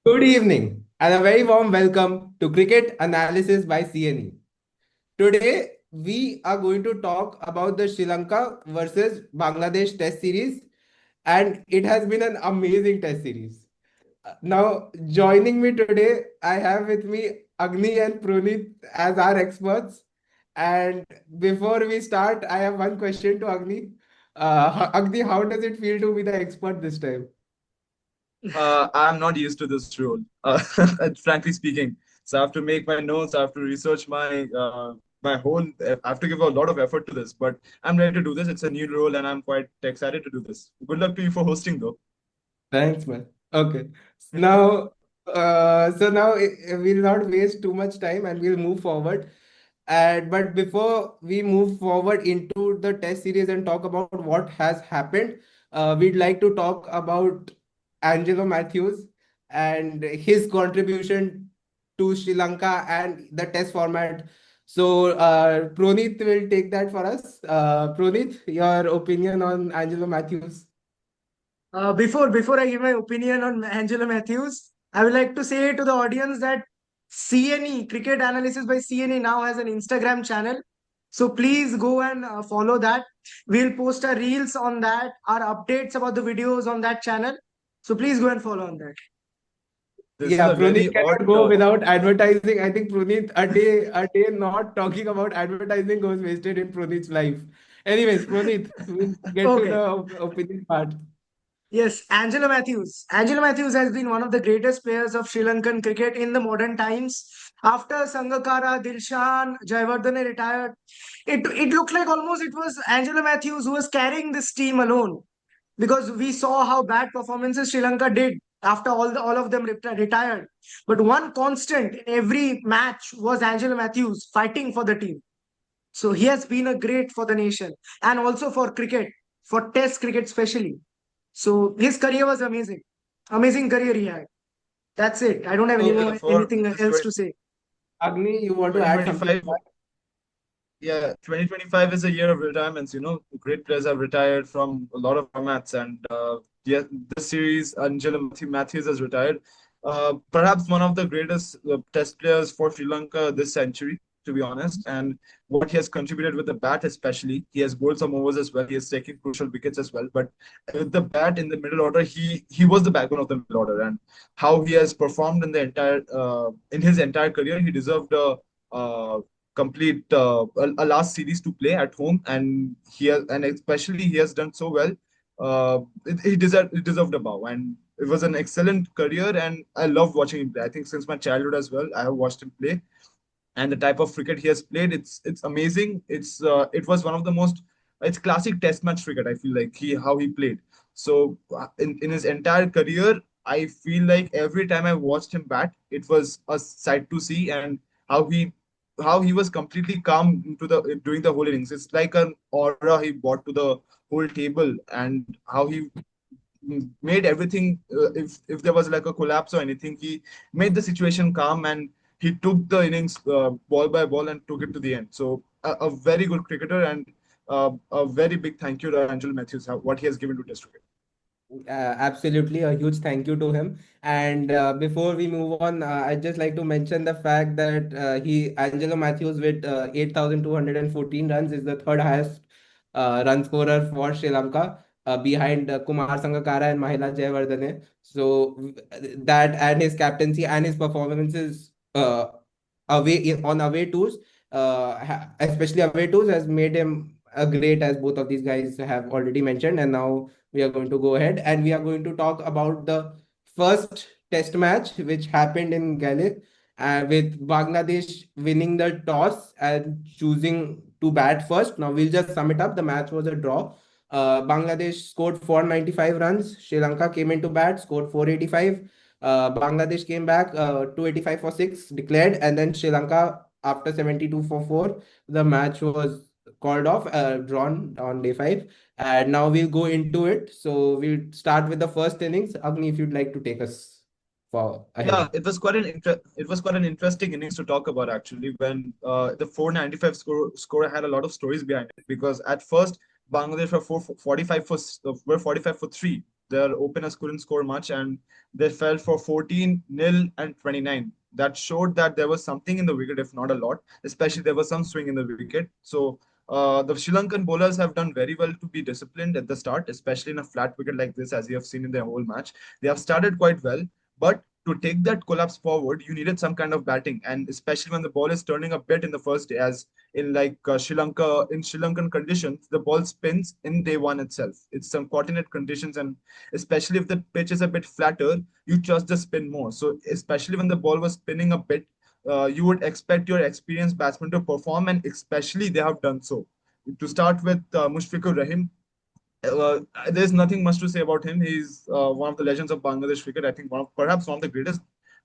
Good evening and a very warm welcome to Cricket Analysis by CNE. Today, we are going to talk about the Sri Lanka versus Bangladesh Test Series, and it has been an amazing Test Series. Now, joining me today, I have with me Agni and Proneet as our experts. And before we start, I have one question to Agni. Agni, how does it feel to be the expert this time? I'm not used to this role, frankly speaking. So I have to make my notes. I have to research my whole. I have to give a lot of effort to this, but I'm ready to do this. It's a new role, and I'm quite excited to do this. Good luck to you for hosting, though. Thanks, man. Okay. Now, we'll not waste too much time and we'll move forward. And but before we move forward into the test series and talk about what has happened, we'd like to talk about Angelo Mathews and his contribution to Sri Lanka and the test format. So, Proneet will take that for us. Proneet, your opinion on Angelo Mathews? Before I give my opinion on Angelo Mathews, I would like to say to the audience that CNE Cricket Analysis by CNE now has an Instagram channel. So please go and follow that. We'll post our reels on that, our updates about the videos on that channel. So please go and follow on that. This is Yeah, a very Proneet odd. cannot go without advertising. I think Proneet, a day not talking about advertising goes wasted in Proneet's life. Anyways, Proneet, we'll get to the Okay. opinion part. Yes, Angelo Mathews. Angelo Mathews has been one of the greatest players of Sri Lankan cricket in the modern times. After Sangakkara, Dilshan, Jayawardene retired, it looked like almost it was Angelo Mathews who was carrying this team alone because we saw how bad performances Sri Lanka did after all of them retired. But one constant in every match was Angelo Mathews fighting for the team. So he has been a great for the nation and also for cricket, for Test cricket especially. So his career was amazing. Amazing career he had. That's it. I don't have any So, Yeah, more for anything this else to say. Agni, you want to add something to 2025. Yeah, 2025 is a year of retirements. Great players have retired from a lot of formats, and yeah, this series, Matthews has retired. Perhaps one of the greatest Test players for Sri Lanka this century, to be honest. And what he has contributed with the bat, especially, he has bowled some overs as well. He has taken crucial wickets as well. But with the bat in the middle order, he was the backbone of the middle order, and how he has performed in his entire career, he deserved a complete a last series to play at home, and especially he has done so well. He deserved a bow, and it was an excellent career, and I loved watching him play. I think since my childhood as well, I have watched him play, and the type of cricket he has played, it's amazing. It was one of the most, it's classic test match cricket. I feel like he played. So in his entire career, I feel like every time I watched him bat, it was a sight to see, and how he was completely calm during the whole innings. It's like an aura he brought to the whole table, and how he made everything. If there was like a collapse or anything, he made the situation calm, and he took the innings ball by ball and took it to the end. So a very good cricketer, and a very big thank you to Angelo Matthews, what he has given to Test cricket. Absolutely, a huge thank you to him. And before we move on, I'd just like to mention the fact that Angelo Matthews, with 8,214 runs, is the third highest run scorer for Sri Lanka, behind Kumar Sangakkara and Mahela Jayawardene. So that and his captaincy and his performances on away tours, especially away tours, has made him a great, as both of these guys have already mentioned. And now we are going to go ahead and we are going to talk about the first test match which happened in Galle, with Bangladesh winning the toss and choosing to bat first. Now we'll just sum it up. The match was a draw. Bangladesh scored 495 runs. Sri Lanka came into bat, scored 485. Bangladesh came back, 285 for 6 declared, and then Sri Lanka, after 72 for 4, the match was called off, drawn on day 5. And now we'll go into it. So we'll start with the first innings. Agni, if you'd like to take us for Yeah, ahead. it was quite an interesting innings to talk about, actually, when the 495 score had a lot of stories behind it, because at first Bangladesh were 45 for 3, Their openers couldn't score much, and they fell for 14-0 and 29. That showed that there was something in the wicket, if not a lot. Especially there was some swing in the wicket. So the Sri Lankan bowlers have done very well to be disciplined at the start, especially in a flat wicket like this, as you have seen in their whole match. They have started quite well, but to take that collapse forward, you needed some kind of batting, and especially when the ball is turning a bit in the first day, as in like Sri Lanka, in Sri Lankan conditions, the ball spins in day one itself. It's some coordinate conditions, and especially if the pitch is a bit flatter, you trust the spin more. So especially when the ball was spinning a bit, you would expect your experienced batsman to perform, and especially they have done so. To start with, Mushfiqur Rahim, uh, there's nothing much to say about him. He's one of the legends of Bangladesh cricket. I think perhaps one of the greatest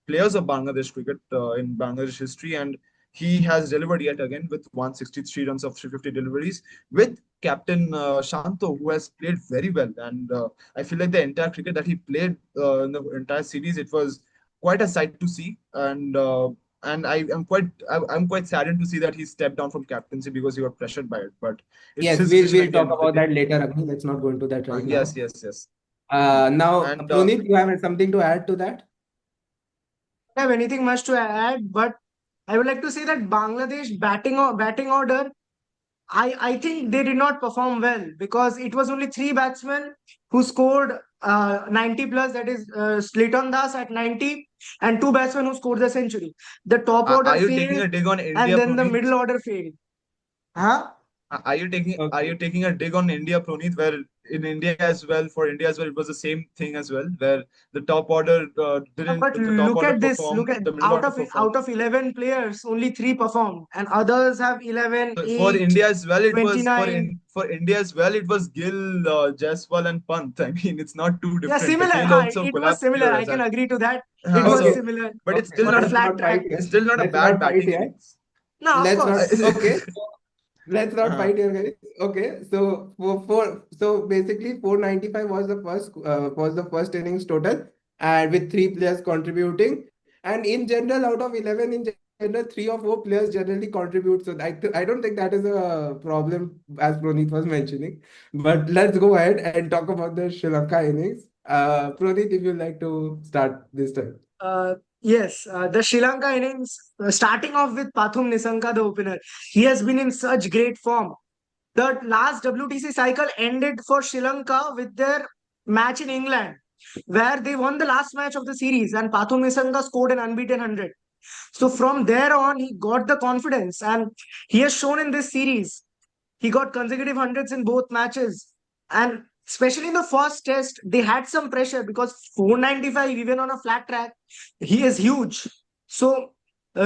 players of Bangladesh cricket in Bangladesh history, and he has delivered yet again with 163 runs of 350 deliveries with captain Shanto, who has played very well. And I feel like the entire cricket that he played in the entire series, it was quite a sight to see. And I'm quite saddened to see that he stepped down from captaincy because he got pressured by it. But it's Yes, his we'll decision at we'll the end talk of the about day. that later, Agni. Let's not go into that right Yes, now. yes, yes. Now, And Proneet, you have something to add to that? Have anything much to add, but I would like to say that Bangladesh batting order, I think they did not perform well because it was only three batsmen who scored 90 plus, that is Sliton Das at 90, and two batsmen who scored the century. The top are order you taking failed a dig on and India, then the Proneet? middle order failed. Huh? Are you Okay. taking a dig on India, Proneet? Where in India as well, for India as well, it was the same thing as well, where But the top look order at this. Look performed, at the middle order out performed. of 11 players, only three performed, and others have 11, For 8, India as well, it was 29. for India as well, it was Gill, Jaiswal, and Pant. I mean, it's not too Yeah, different. The similar. tail Huh? also It was collapsed similar. here I as can well. agree to that. It was Okay. So, similar but it's Okay. still on a not Let's a flat not track. fight here. still not a Let's bad not fight batting here. innings. No, of Let's not. course. Okay. Let's not Uh-huh. fight here, guys. Okay, so so basically 495 was the first innings total, and with three players contributing. And in general, out of 11, in general, three or four players generally contribute. So I don't think that is a problem, as Proneet was mentioning. But let's go ahead and talk about the Sri Lanka innings. Proneet, if you'd like to start this time. Yes, the Sri Lanka innings, starting off with Pathum Nissanka, the opener. He has been in such great form. The last WTC cycle ended for Sri Lanka with their match in England, where they won the last match of the series, and Pathum Nissanka scored an unbeaten 100. So from there on, he got the confidence, and he has shown in this series. He got consecutive hundreds in both matches. And especially in the first test, they had some pressure because 495, even on a flat track, he is huge. So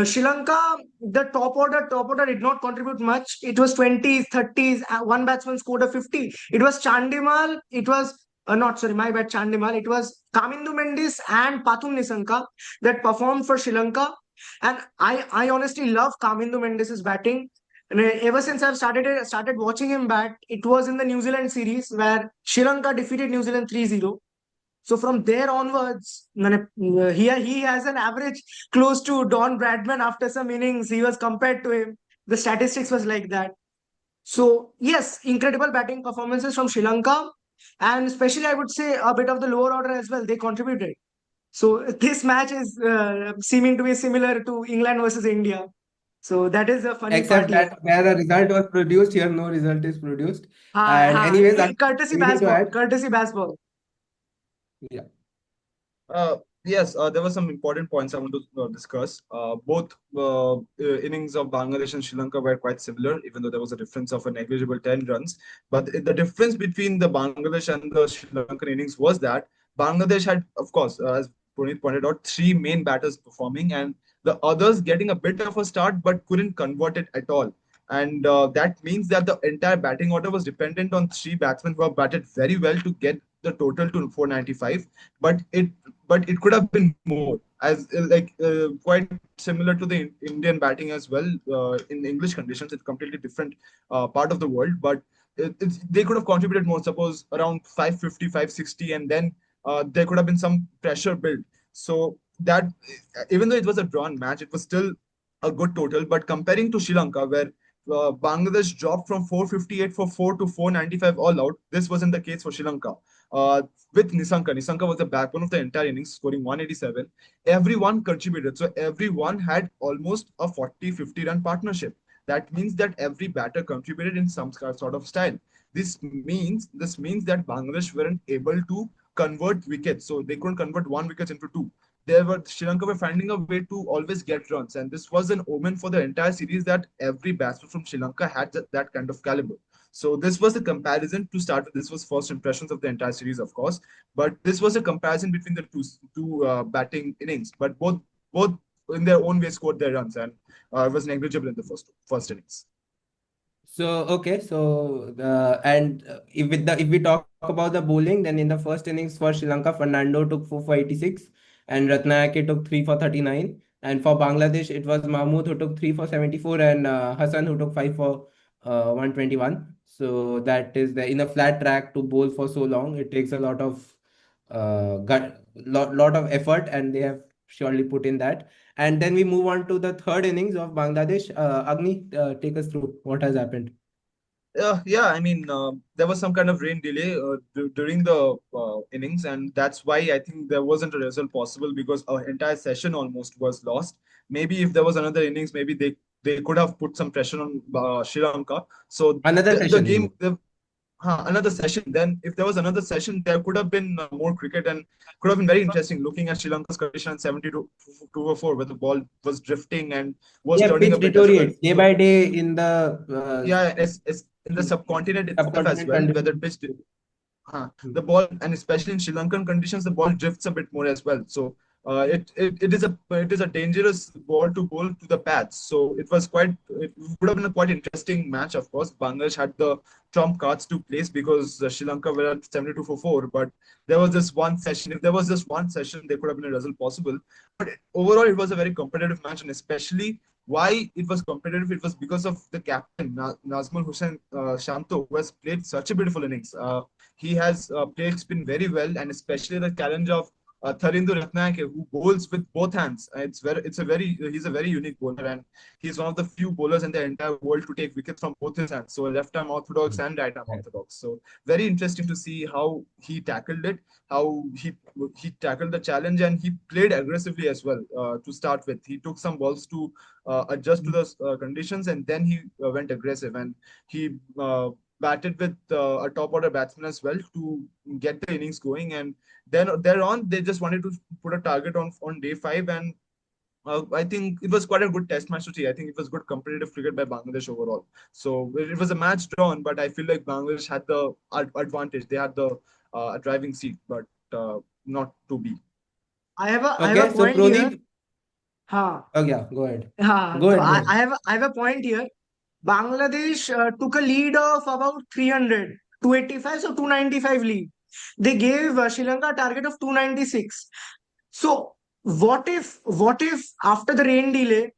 Sri Lanka, the top order did not contribute much. It was 20s, 30s. One batsman scored a 50. It was Chandimal. It was not sorry, my bad, Chandimal. It was Kamindu Mendis and Pathum Nisanka that performed for Sri Lanka. And I honestly love Kamindu Mendis' batting. And ever since I've started watching him bat, it was in the New Zealand series where Sri Lanka defeated New Zealand 3-0. So from there onwards, he has an average close to Don Bradman after some innings. He was compared to him. The statistics was like that. So yes, incredible batting performances from Sri Lanka, and especially I would say a bit of the lower order as well. They contributed. So this match is seeming to be similar to England versus India. So that is a funny part Except here. that where a result was produced, here no result is produced. And anyways, Courtesy anything to baseball. add? Courtesy baseball. Yeah. Yes, there were some important points I want to discuss. Both innings of Bangladesh and Sri Lanka were quite similar, even though there was a difference of a negligible 10 runs. But the difference between the Bangladesh and the Sri Lankan innings was that Bangladesh had, of course, as Proneet pointed out, three main batters performing, and the others getting a bit of a start but couldn't convert it at all. And that means that the entire batting order was dependent on three batsmen who have batted very well to get the total to 495. But it could have been more, as quite similar to the Indian batting as well. In English conditions, it's completely different part of the world, but they could have contributed more, suppose around 550, 560, and then there could have been some pressure built. So that even though it was a drawn match, it was still a good total. But comparing to Sri Lanka, where Bangladesh dropped from 458 for 4 to 495 all out. This wasn't the case for Sri Lanka. Uh, with Nisanka. Nisanka was the backbone of the entire innings, scoring 187. Everyone contributed. So everyone had almost a 40-50 run partnership. That means that every batter contributed in some sort of style. This means that Bangladesh weren't able to convert wickets. So they couldn't convert one wicket into two. Sri Lanka were finding a way to always get runs, and this was an omen for the entire series that every batsman from Sri Lanka had that kind of caliber. So this was the comparison to start with. This was first impressions of the entire series, of course, but this was a comparison between the two batting innings. But both in their own way scored their runs, and it was negligible in the first innings. So okay, so if we talk about the bowling, then in the first innings for Sri Lanka, Fernando took 4 for 86, and Ratnayake took 3 for 39. And for Bangladesh, it was Mahmood who took 3 for 74, and Hassan who took 5 for 121. So that is in a flat track to bowl for so long. It takes a lot of lot of effort, and they have surely put in that. And then we move on to the third innings of Bangladesh. Agni, take us through what has happened. Yeah, I mean, there was some kind of rain delay during the innings, and that's why I think there wasn't a result possible because our entire session almost was lost. Maybe if there was another innings, maybe they could have put some pressure on Sri Lanka. So Another the session, you game, mean? another session. Then, if there was another session, there could have been more cricket and could have been very interesting looking at Sri Lanka's condition at 72 204, where the ball was drifting and was Yeah, turning a pitch bit as well. deteriorates day So, by day in the yeah, it's in the subcontinent itself as subcontinent well, where the condition. pitch the ball, and especially in Sri Lankan conditions, the ball drifts a bit more as well. So it is a dangerous ball to bowl to the pads. So it would have been a quite interesting match. Of course, Bangladesh had the trump cards to place because Sri Lanka were at 72 for 4. But there was this one session. If there was just one session, there could have been a result possible. But overall, it was a very competitive match, and especially why it was competitive, it was because of the captain Nazmul Hussain Shanto, who has played such a beautiful innings. He has played spin very well, and especially the challenge of Tharindu Ratnayake, who bowls with both hands. He's a very unique bowler, and he's one of the few bowlers in the entire world to take wickets from both his hands. So left arm orthodox and right arm Right. orthodox. So very interesting to see how he tackled it, how he tackled the challenge, and he played aggressively as well. To start with, he took some balls to adjust to the conditions, and then he went aggressive, and he batted with a top order batsman as well to get the innings going. And then thereon, they just wanted to put a target on day five, and I think it was quite a good test match to see. I think it was good competitive cricket by Bangladesh overall. So it was a match drawn, but I feel like Bangladesh had the advantage. They had the driving seat, but not to be. I have a Okay, so point here. Proneet. Huh. Oh yeah, go ahead. Huh. Go So ahead. Go I, ahead. I have a point here. Bangladesh took a lead of about 300, 285, so 295 lead. They gave Sri Lanka a target of 296. So what if after the rain delay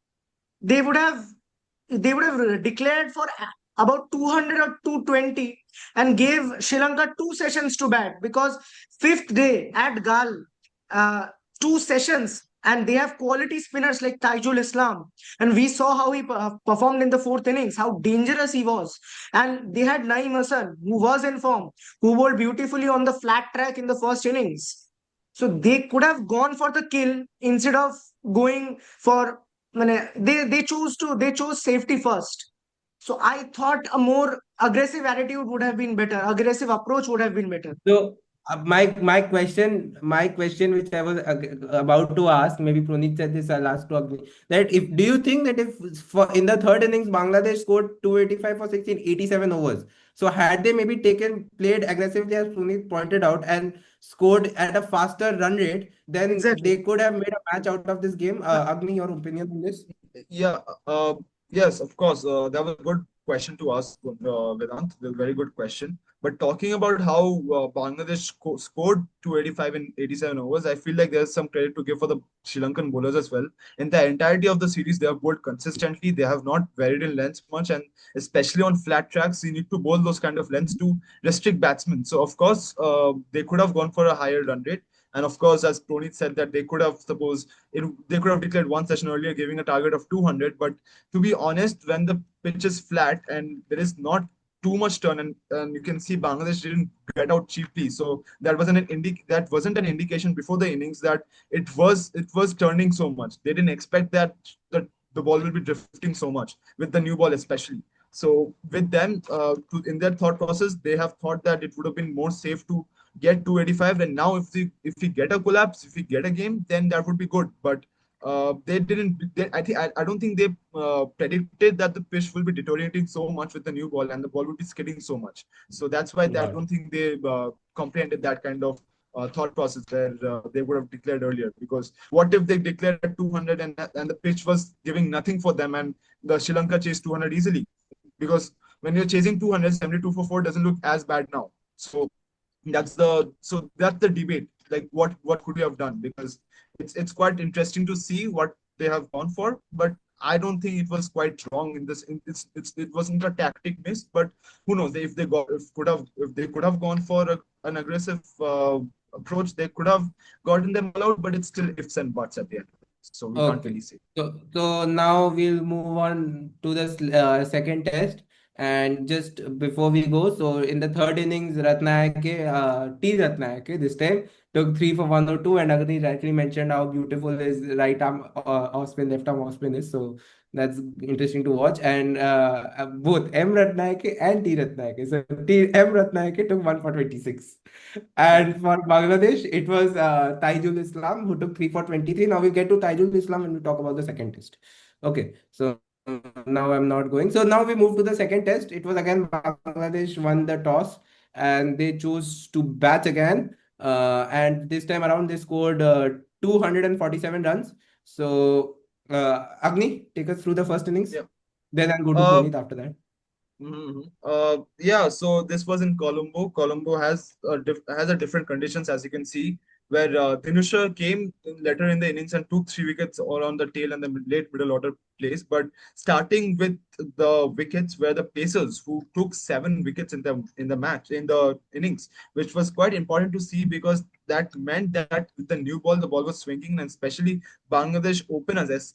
they would have they would have declared for about 200 or 220 and gave Sri Lanka two sessions to bat, because fifth day at Gal, uh, two sessions, and they have quality spinners like Taijul Islam, and we saw how he performed in the fourth innings, how dangerous he was. And they had Naeem Hassan, who was in form, who bowled beautifully on the flat track in the first innings. So they could have gone for the kill instead of going for. They chose safety first. So I thought a more aggressive attitude would have been better. Aggressive approach would have been better. So my question which I was about to ask, maybe Proneet said this, I'll ask to Agni, that if do you think that if for in the third innings Bangladesh scored 285 for 87 overs, so had they maybe played aggressively as Proneet pointed out and scored at a faster run rate, then Exactly. they could have made a match out of this game. Agni, your opinion on this? Yeah, yes, of course. That was a good question to ask, Vedant. A very good question. But talking about how Bangladesh scored 285 in 87 overs, I feel like there's some credit to give for the Sri Lankan bowlers as well. In the entirety of the series, they have bowled consistently. They have not varied in lengths much, and especially on flat tracks, you need to bowl those kind of lengths to restrict batsmen. So, of course, they could have gone for a higher run rate. And of course, as Proneet said, that they could have, they could have declared one session earlier, giving a target of 200. But to be honest, when the pitch is flat and there is not too much turn, and you can see Bangladesh didn't get out cheaply. So that wasn't an indication before the innings that it was turning so much. They didn't expect that the ball will be drifting so much with the new ball especially. So with them, in their thought process, they have thought that it would have been more safe to get 285. And now if we get a collapse, if we get a game, then that would be good. But they didn't. I don't think they predicted that the pitch will be deteriorating so much with the new ball and the ball will be skidding so much. So that's why I Got don't think they comprehended that kind of thought process where they would have declared earlier. Because what if they declared at 200 and the pitch was giving nothing for them and the Sri Lanka chased 200 easily? Because when you're chasing 200, 72 for 4 doesn't look as bad now. So that's the debate. Like what could you have done? Because it's quite interesting to see what they have gone for, but I don't think it was quite wrong in this. It wasn't a tactic miss, but who knows if they could have gone for an aggressive approach, they could have gotten them all out. But it's still ifs and buts at the end. So we can't Okay. really say. So now we'll move on to the second test. And just before we go, so in the third innings, T Ratnayake this time took 3 for 102, and Agni rightly mentioned how beautiful his right arm off spin, left arm off spin is. So that's interesting to watch. And both M Ratnayake and T Ratnayake. So M Ratnayake took 1 for 26. And for Bangladesh, it was Taijul Islam who took 3 for 23. Now we'll get to Taijul Islam when we talk about the second test. Okay, so now I'm not going. So now we move to the second test. It was again Bangladesh won the toss and they chose to bat again. And this time around, they scored 247 runs. So, Agni, take us through the first innings. Yeah. Then I'll go to Uh, Proneet after that. Yeah, so this was in Colombo. Colombo has a different conditions, as you can see, where Dinusha came later in the innings and took 3 wickets all on the tail and the late middle order place. But starting with the wickets were the Pacers, who took 7 wickets in the match in the innings, which was quite important to see because that meant that with the new ball, the ball was swinging, and especially Bangladesh openers,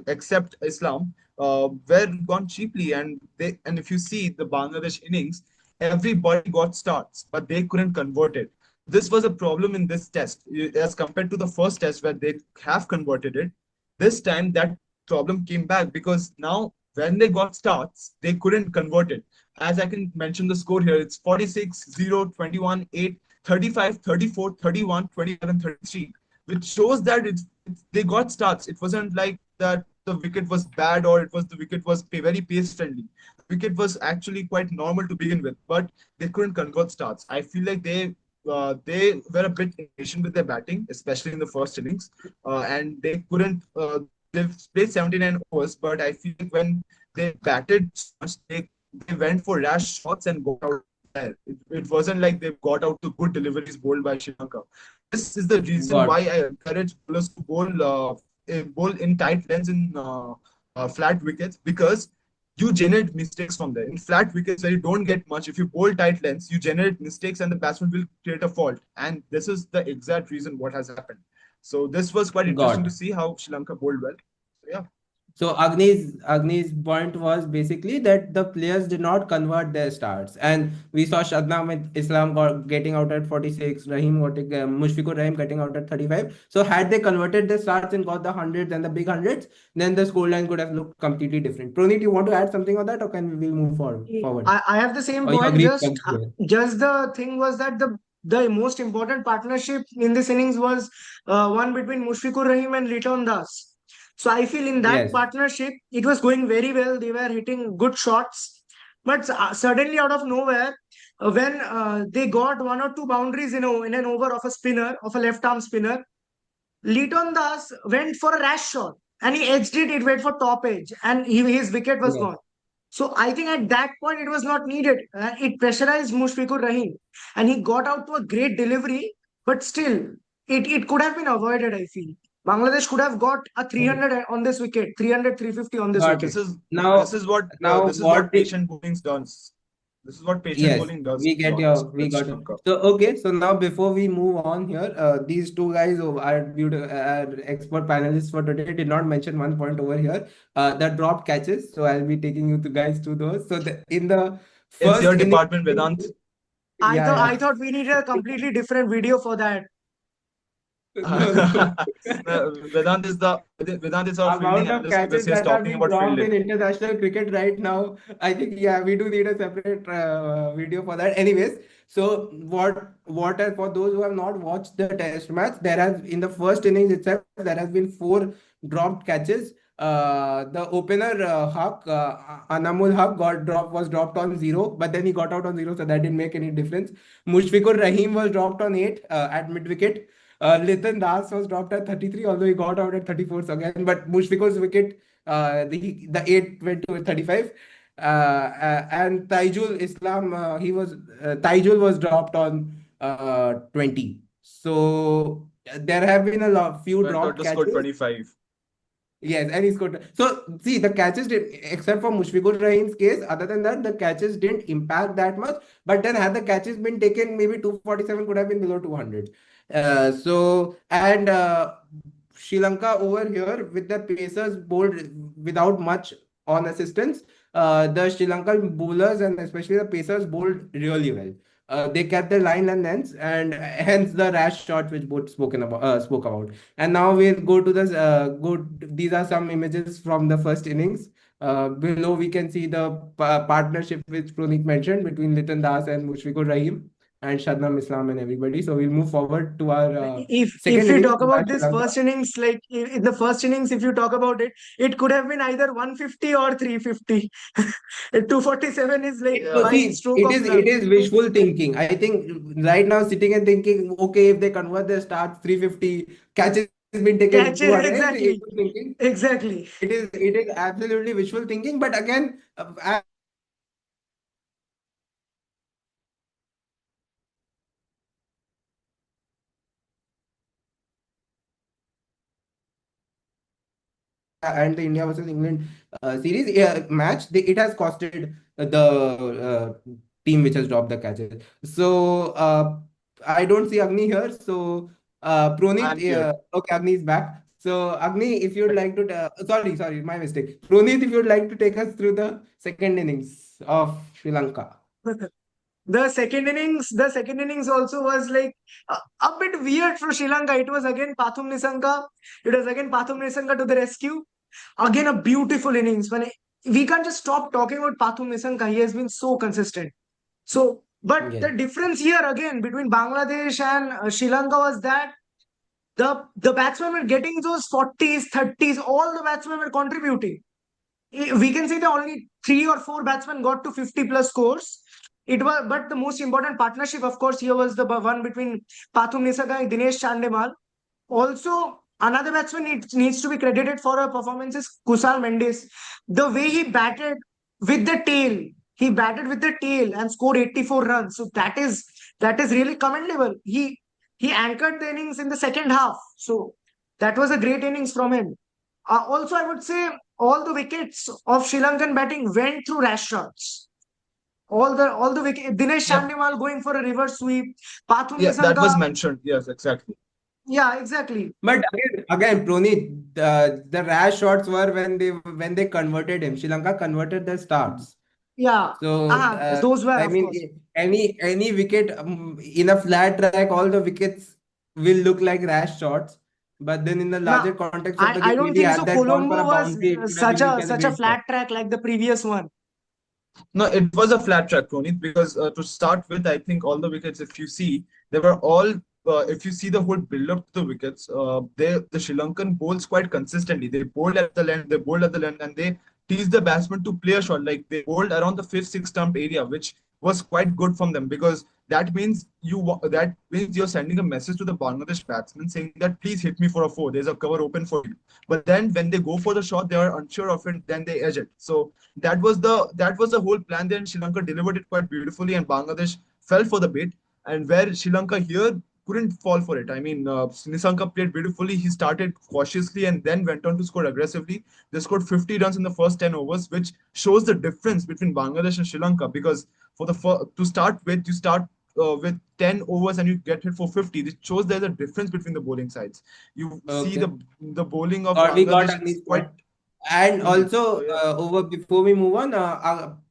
except Islam, were gone cheaply. And if you see the Bangladesh innings, everybody got starts, but they couldn't convert it. This was a problem in this test as compared to the first test where they have converted it. This time that problem came back because now when they got starts, they couldn't convert it. As I can mention the score here, it's 46, 0, 21, 8, 35, 34, 31, 27, 33, which shows that they got starts. It wasn't like that the wicket was bad or the wicket was very pace friendly. The wicket was actually quite normal to begin with, but they couldn't convert starts. I feel like they were a bit impatient with their batting, especially in the first innings, and they couldn't. They've played 79 overs, but I feel like when they batted, they went for rash shots and got out there. It wasn't like they got out to good deliveries bowled by Sri Lanka. This is the reason why I encourage bowlers to bowl in tight lengths in flat wickets, because you generate mistakes from there. In flat wickets where you don't get much, if you bowl tight lengths, you generate mistakes and the batsman will create a fault. And this is the exact reason what has happened. So this was quite interesting to see how Sri Lanka bowled well. So yeah. So Agni's point was basically that the players did not convert their starts, and we saw Shadnam with Islam getting out at 46, Mushfiqur Rahim getting out at 35. So had they converted their starts and got the hundreds and the big hundreds, then the scoreline could have looked completely different. Proneet, you want to add something on that, or can we move forward? I have the same Or you point. agree with Just the thing was that the most important partnership in this innings was one between Mushfiqur Rahim and Liton Das. So I feel in that Yes. partnership, it was going very well. They were hitting good shots. But suddenly, out of nowhere, when they got 1 or 2 boundaries in an over of a spinner, of a left arm spinner, Liton Das went for a rash shot and he edged it. It went for top edge and his wicket was Yes. gone. So I think at that point it was not needed. It pressurized Mushfiqur Rahim and he got out to a great delivery, but still it could have been avoided, I feel. Bangladesh could have got a 300 on this wicket, 300, 350 on this Got wicket. it. This is Now, this is what now this is what what did patient bowling does. This is what patient Yes, bowling does, we to be get honest, your, we with Sri got it. Lanka. So okay, so now before we move on here, these two guys who are are expert panelists for today did not mention one point over here, the drop catches. So I'll be taking you to guys to those. So in the It's first your inning, department, Vedant. yeah, I yeah, thought we needed a completely different video for that. no, no. Vedant is our fielding Amount of analyst because catches he is that are talking being about dropped in fielding. international cricket right now, I think yeah, we do need a separate video for that. Anyways, so for those who have not watched the test match, there has in the first innings itself there has been four dropped catches. The opener Huck Anamul Huck was dropped on zero, but then he got out on zero, so that didn't make any difference. Mushfiqur Rahim was dropped on eight at mid wicket. Lithan Das was dropped at 33, although he got out at 34 again. But Mushfiqur's wicket, the 8 went to 35. And Taijul Islam, Taijul was dropped on 20. So there have been few Went on dropped to score catches. 25. Yes, and he scored. So see, the catches did, except for Mushfiqur Rahim's case, other than that, the catches didn't impact that much. But then, had the catches been taken, maybe 247 could have been below 200. And Sri Lanka over here with the Pacers bowled without much on assistance. The Sri Lankan bowlers and especially the Pacers bowled really well. They kept their line and lengths, and hence the rash shots which both spoke about. And now we'll go to this. These are some images from the first innings. Below we can see the partnership which Proneet mentioned between Litan Das and Mushfiqur Rahim and Shadnam Islam and everybody. So we'll move forward to our If second we innings talk by about Sri this Lanka. first innings, like in the first innings, if you talk about it, it could have been either 150 or 350. 247 is like by See, stroke of luck. it is wishful thinking. I think right now sitting and thinking, okay, if they convert their starts 350, catches been taken Catches, 200, it's exactly. wishful thinking. Exactly. It is absolutely wishful thinking. But again, and the India versus England series match, it has costed the team which has dropped the catches. So I don't see Agni here. So Proneet, I'm here. okay, Agni is back. So Agni, if you'd like to, sorry, my mistake. Proneet, if you'd like to take us through the second innings of Sri Lanka. The second innings also was like a bit weird for Sri Lanka. It was again Pathum Nissanka. It was again Pathum Nissanka to the rescue. Again, a beautiful innings. We can't just stop talking about Pathum Nissanka. He has been so consistent. So, but Yes. the difference here again between Bangladesh and Sri Lanka was that the batsmen were getting those 40s, 30s. All the batsmen were contributing. We can say that only three or four batsmen got to 50 plus scores. But the most important partnership, of course, here was the one between Pathum Nisaka and Dinesh Chandemal. Also, another batsman needs to be credited for her performance is Kusal Mendes. The way with the tail, he batted with the tail and scored 84 runs. So that is really commendable. He anchored the innings in the second half. So that was a great innings from him. Also, I would say all the wickets of Sri Lankan batting went through rash shots. All the wicket. Dinesh Yeah, Chandimal going for a reverse sweep. Pathum yeah, that was Nisanka. mentioned. Yes, exactly. Yeah, exactly. But again, Proneet, the rash shots were when they converted him. Sri Lanka converted their starts. Yeah. So Those were, I of mean, course. any wicket in a flat track, all the wickets will look like rash shots. But then in the Now, larger context of the I game, don't maybe think had so. that gone for Colombo a was boundary, it could have such been a looked as a such a great shot. flat track like the previous one. No, it was a flat track, Proneet, because to start with, I think all the wickets, if you see, they were all, if you see the whole build up to the wickets, the Sri Lankan bowls quite consistently. They bowled at the length, and they teased the batsman to play a shot. Like they bowled around the fifth, sixth stump area, which was quite good from them because that means you're sending a message to the Bangladesh batsman saying that please hit me for a four. There's a cover open for you. But then when they go for the shot, they are unsure of it. Then they edge it. So that was the whole plan there, and Sri Lanka delivered it quite beautifully, and Bangladesh fell for the bait. And where Sri Lanka here couldn't fall for it. I mean, Sri Lanka played beautifully. He started cautiously and then went on to score aggressively. They scored 50 runs in the first 10 overs, which shows the difference between Bangladesh and Sri Lanka. Because to start with, you start with 10 overs and you get hit for 50. This shows there's a difference between the bowling sides. You see Okay. the bowling of We got Bangladesh is Agni's quite point. And easy. also, So yeah, over before we move on,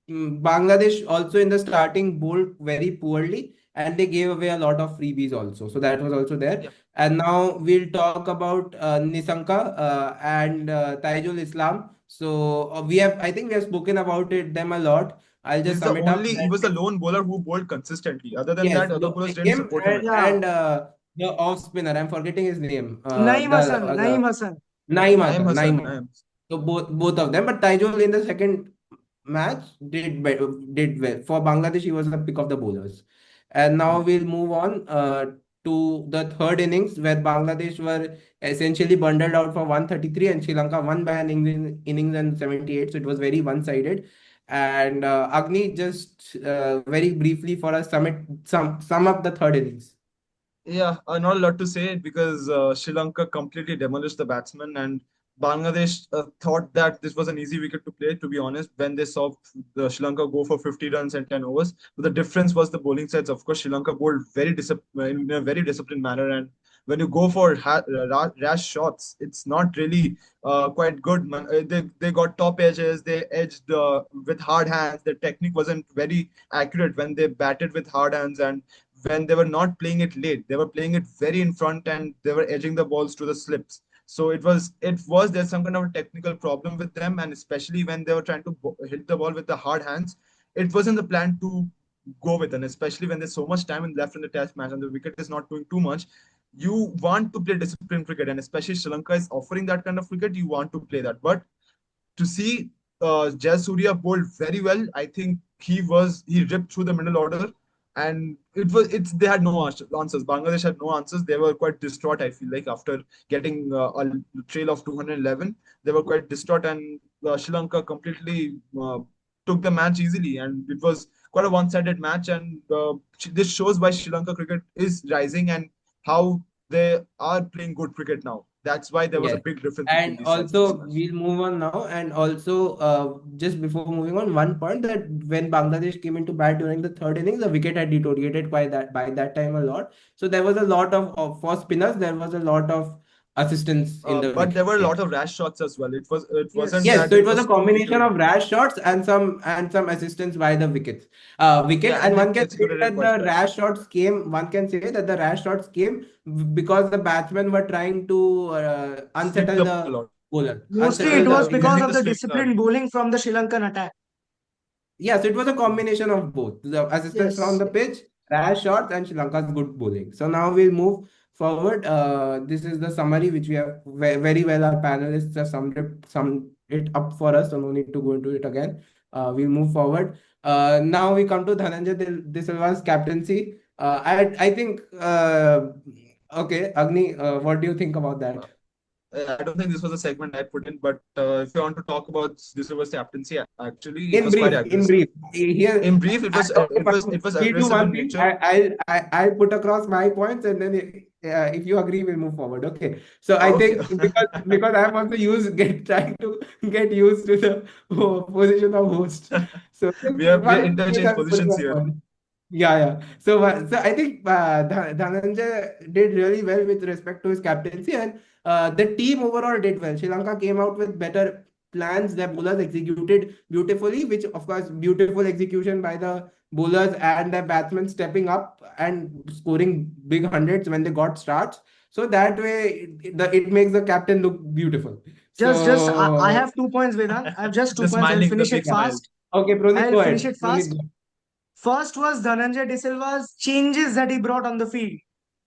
Bangladesh also in the starting bowled very poorly, and they gave away a lot of freebies also. So that was also there. yeah, And now we'll talk about Nisanka and Taijul Islam. So I think we have spoken about them a lot. I'll just sum it up. he was the lone bowler who bowled consistently. Other than Yes, that, other bowlers didn't him support him at all. Yeah. and the off spinner. I'm forgetting his name. Naeem Hassan. Naeem Naeem Hasan. Hassan, Naeem Hasan. Naeem. So both of them, but Taijul in the second match did well for Bangladesh. He was the pick of the bowlers, and now Hmm. we'll move on to the third innings where Bangladesh were essentially bundled out for 133 and Sri Lanka won by an innings and 78. So it was very one-sided. And Agni, just very briefly for us, sum up the third innings. Yeah, not a lot to say because Sri Lanka completely demolished the batsman, and Bangladesh thought that this was an easy wicket to play, to be honest, when they saw the Sri Lanka go for 50 runs and 10 overs. But the difference was the bowling sides. Of course, Sri Lanka bowled in a very disciplined manner, and when you go for rash shots, it's not really quite good. Man. They got top edges, they edged with hard hands. Their technique wasn't very accurate when they batted with hard hands, and when they were not playing it late, they were playing it very in front and they were edging the balls to the slips. So it was there's some kind of a technical problem with them, and especially when they were trying to hit the ball with the hard hands, it wasn't the plan to go with, and especially when there's so much time left in the test match and the wicket is not doing too much. You want to play disciplined cricket, and especially Sri Lanka is offering that kind of cricket. You want to play that, but to see Jay Surya bowled very well. I think he ripped through the middle order, and they had no answers. Bangladesh had no answers. They were quite distraught. I feel like after getting a trail of 211, they were quite distraught, and Sri Lanka completely took the match easily, and it was quite a one-sided match. And this shows why Sri Lanka cricket is rising and how they are playing good cricket now. That's why there was a Yes. big difference between And these sides in this also, match. we'll move on now. And also, just before moving on, one point that when Bangladesh came into bat during the third innings, the wicket had deteriorated by that time a lot. So there was a lot for spinners, there was a lot of assistance in the But there wicket. were a lot of rash shots as well. It wasn't Yes. Yes, that so it it was a was combination completely of rash shots and some assistance by the wicket. yeah, And and they one can say executed it that quite the well. rash shots came. One can say that the rash shots came because the batsmen were trying to Sweep unsettle the ball the out. bowler, Mostly Yeah, it unsettle was the because getting spinner. of the the swing disciplined bowling from the Sri Lankan attack. Yes, it was a combination of both the assistance from Yes. the pitch, rash shots, and Sri Lanka's good bowling. So now we'll move forward. This is the summary which we have very well. Our panelists have summed it up for us, so no need to go into it again. We'll move forward. Now we come to Dhananjay De Silva's captaincy. I think okay, Agni, what do you think about that? I don't think this was a segment I put in, but if you want to talk about this was captaincy, actually, it In was quite brief, in aggressive. brief, here, In brief, it was okay, fine. it was We'll do aggressive one in thing. nature. I'll put across my points, and then if you agree, we'll move forward. Okay. So I Okay. think because I'm also trying to get used to the position of host. So We are one thing interchange I'm putting positions here. on. Yeah, yeah. So I think Dhananjay did really well with respect to his captaincy, and the team overall did well. Sri Lanka came out with better plans. Their bowlers executed beautifully, which of course beautiful execution by the bowlers and their batsmen stepping up and scoring big hundreds when they got starts. So that way, it makes the captain look beautiful. I So have 2 points, Vedant. I have just The 2 points. I'll smiling, the finish it big yeah. smile. fast. Okay, Proneet, I'll go finish ahead. it Proneet, fast. First was Dhananjay De Silva's changes that he brought on the field.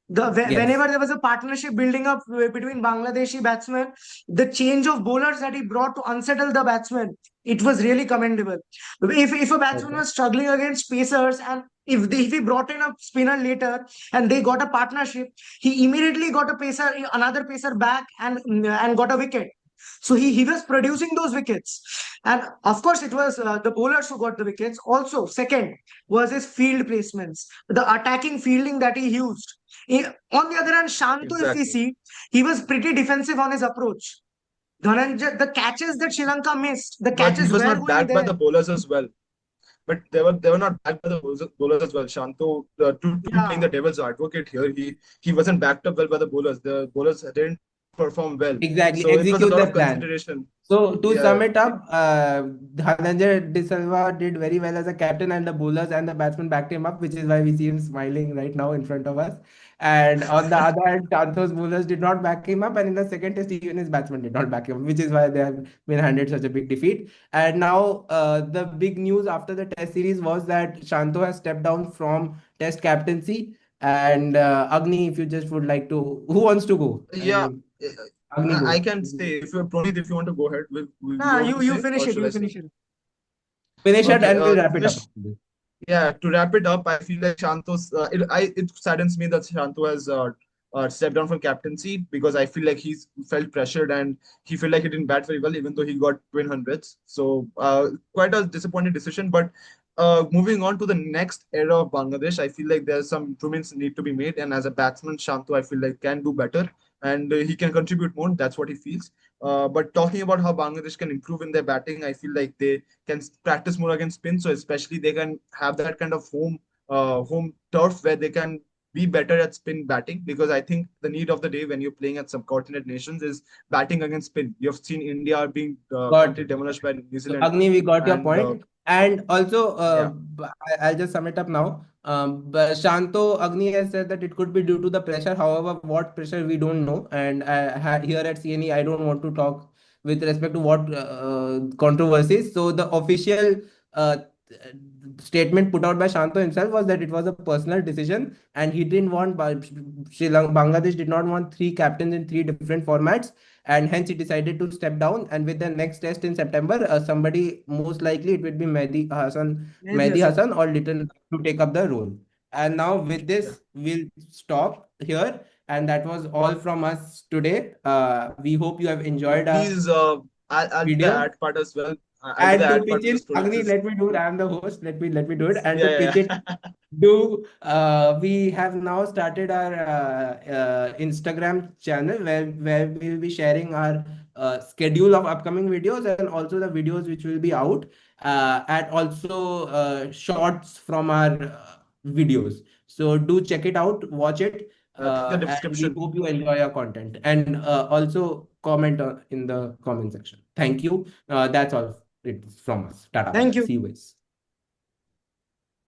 Whenever yes. there was a partnership building up between Bangladeshi batsmen, the change of bowlers that he brought to unsettle the batsmen, it was really commendable. If a batsman Okay. was struggling against pacers and if he brought in a spinner later and they got a partnership, he immediately got another pacer back and got a wicket. So he was producing those wickets. And of course, it was the bowlers who got the wickets. Also, second was his field placements, the attacking fielding that he used. On the other hand, Shanto, if we Exactly. see, he was pretty defensive on his approach. Dhananjay, the catches that Sri Lanka missed, the But he catches was were not going backed by there. the bowlers as well. But they were not backed by the bowlers as well. Shanto, to be playing Yeah, the devil's advocate here, he wasn't backed up well by the bowlers. The bowlers didn't perform well, Exactly, so it was a execute lot the of plan. consideration. So to Yeah, sum it up, Dhananjay De Silva did very well as a captain, and the bowlers and the batsmen backed him up, which is why we see him smiling right now in front of us. And on the other hand, Shanto's bowlers did not back him up, and in the second test, even his batsmen did not back him up, which is why they have been handed such a big defeat. And now, the big news after the test series was that Shanto has stepped down from test captaincy. And Agni, if you just would like to, who wants to go? I yeah. mean, Agni, I go. can say if you're Proneet, if you want to go ahead, will nah, you want to you say finish or it, should you I say? finish it. Finish it Okay, and we'll wrap it up. just yeah, to wrap it up, I feel like Shanto's it saddens me that Shanto has stepped down from captaincy because I feel like he's felt pressured and he felt like he didn't bat very well, even though he got twin hundreds. So quite a disappointing decision. But moving on to the next era of Bangladesh, I feel like there's some improvements need to be made. And as a batsman, Shanto, I feel like can do better and he can contribute more. That's what he feels. But talking about how Bangladesh can improve in their batting, I feel like they can practice more against spin. So especially they can have that kind of home turf where they can be better at spin batting because I think the need of the day when you're playing at subcontinent nations is batting against spin. You've seen India being Got completely it. demolished by New So Zealand, Agni, we got your and point. And also, yeah, I'll just sum it up now. But Shanto Agni has said that it could be due to the pressure. However, what pressure we don't know. And here at CNE, I don't want to talk with respect to what controversies. So the official uh, statement put out by Shanto himself was that it was a personal decision, and he didn't want Bangladesh did not want three captains in three different formats, and hence he decided to step down. And with the next test in September, somebody, most likely it would be Maybe Mehdi Hassan. Hassan or Little, to take up the role. And now with yeah. this, we'll stop here. And that was all from us today. We hope you have enjoyed our Please, I'll do the video. ad part as well. I'll do the And to ad part pitch because in, Proneet Agni, is let me do it. I am the host. Let me do it. And to yeah, pitch yeah, it, do we have now started our Instagram channel where we will be sharing our schedule of upcoming videos and also the videos which will be out, and also shorts from our videos. So do check it out, watch it, in the and we description. hope you enjoy our content, and also comment in the comment section. Thank you. That's all it from us. Tata, bye Thank bye. you. See you guys.